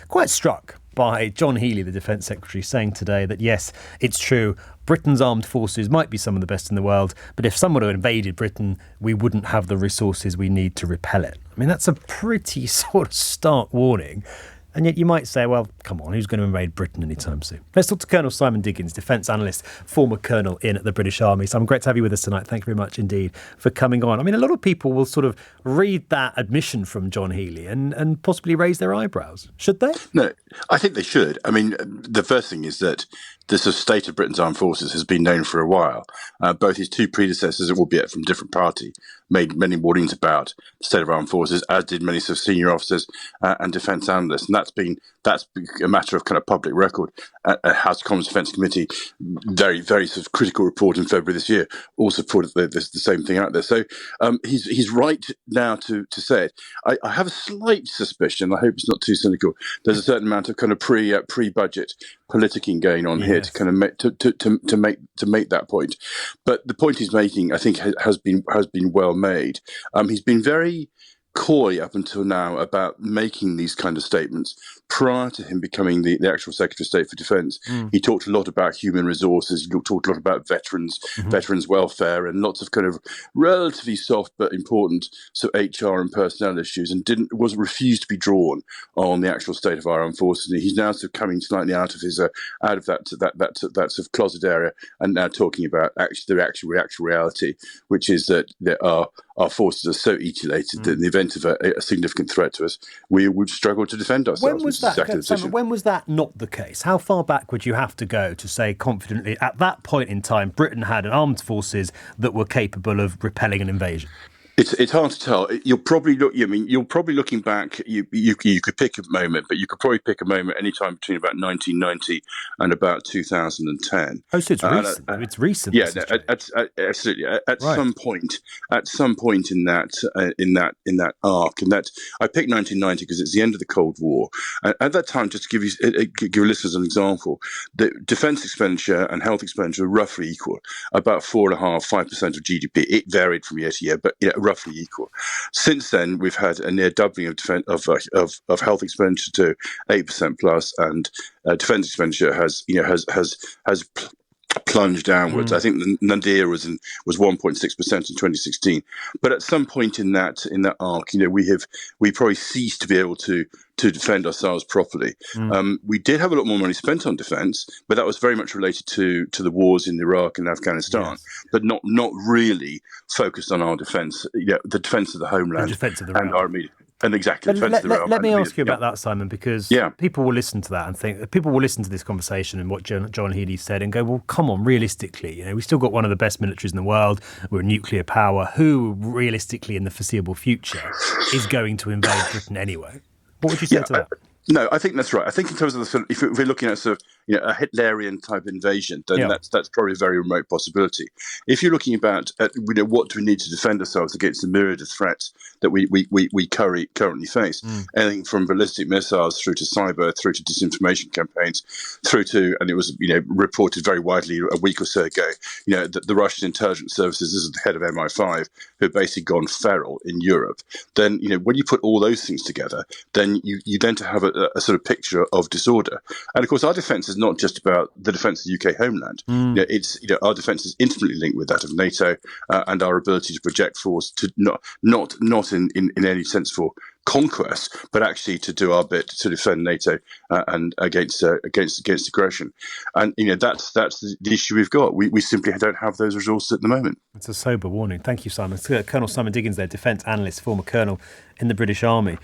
quite struck by John Healey, the Defence Secretary, saying today that, yes, it's true, Britain's armed forces might be some of the best in the world, but if someone had invaded Britain, we wouldn't have the resources we need to repel it. I mean, that's a pretty sort of stark warning. And yet you might say, well, come on, who's going to invade Britain anytime soon? Let's talk to Colonel Simon Diggins, Defence Analyst, former Colonel in the British Army. So I'm great to have you with us tonight. Thank you very much indeed for coming on. I mean, a lot of people will sort of read that admission from John Healey and possibly raise their eyebrows. Should they? No, I think they should. I mean, the first thing is that the sort of state of Britain's armed forces has been known for a while. Both his two predecessors, albeit from different party, made many warnings about the state of armed forces, as did many sort of senior officers and defence analysts. And that's been a matter of kind of public record. House of Commons Defence Committee, very, very sort of critical report in February this year, also put the same thing out there. So he's right now to say it. I have a slight suspicion, I hope it's not too cynical, there's a certain amount of kind of pre-budget politicking going on here to kind of make that point. But the point he's making, I think, has been well made. He's been very coy up until now about making these kind of statements. Prior to him becoming the actual Secretary of State for Defence, he talked a lot about human resources, he talked a lot about veterans welfare, and lots of kind of relatively soft but important HR and personnel issues, and refused to be drawn on the actual state of our armed forces. He's now sort of coming slightly out of that sort of closet area, and now talking about the actual reality, which is that our forces are so etiolated that in the event of a significant threat to us, we would struggle to defend ourselves. When was that not the case? How far back would you have to go to say confidently at that point in time Britain had armed forces that were capable of repelling an invasion? It's hard to tell. You're probably looking back. You could pick a moment, but you could probably pick a moment any time between about 1990 and about 2010. Oh, so it's recent. It's recent. Yeah, absolutely. At some point in that arc, and that I picked 1990 because it's the end of the Cold War. At that time, just to give listeners an example, the defence expenditure and health expenditure were roughly equal, about 4.5% of GDP. It varied from year to year, but roughly equal. Since then, we've had a near doubling of health expenditure to 8% plus, and defence expenditure has plunged downwards. I think the nadir was 1.6% in 2016. But at some point in that arc, we probably ceased to be able to defend ourselves properly. We did have a lot more money spent on defence, but that was very much related to the wars in Iraq and Afghanistan, but not really focused on our defence, the defence of the homeland and our immediate. And exactly. Let me ask you about that, Simon, because people will listen to that and think people will listen to this conversation and what John Healey said and go, well, come on, realistically, we've still got one of the best militaries in the world. We're a nuclear power. Who, realistically, in the foreseeable future, is going to invade Britain anyway? What would you say to that? No, I think that's right. I think in terms of if we're looking at sort of a Hitlerian type invasion, then that's probably a very remote possibility. If you're looking about what do we need to defend ourselves against the myriad of threats that we currently face, anything from ballistic missiles through to cyber, through to disinformation campaigns, through to, and it was reported very widely a week or so ago, the Russian intelligence services, this is the head of MI5, who have basically gone feral in Europe. Then when you put all those things together, then you then to have a sort of picture of disorder. And of course, our defence is not just about the defence of the UK homeland. It's our defence is intimately linked with that of NATO and our ability to project force to not in any sense for conquest, but actually to do our bit to defend NATO and against aggression. And that's the issue we've got. We simply don't have those resources at the moment. It's a sober warning. Thank you, Simon. Colonel Simon Diggins there, Defence Analyst, former Colonel in the British Army.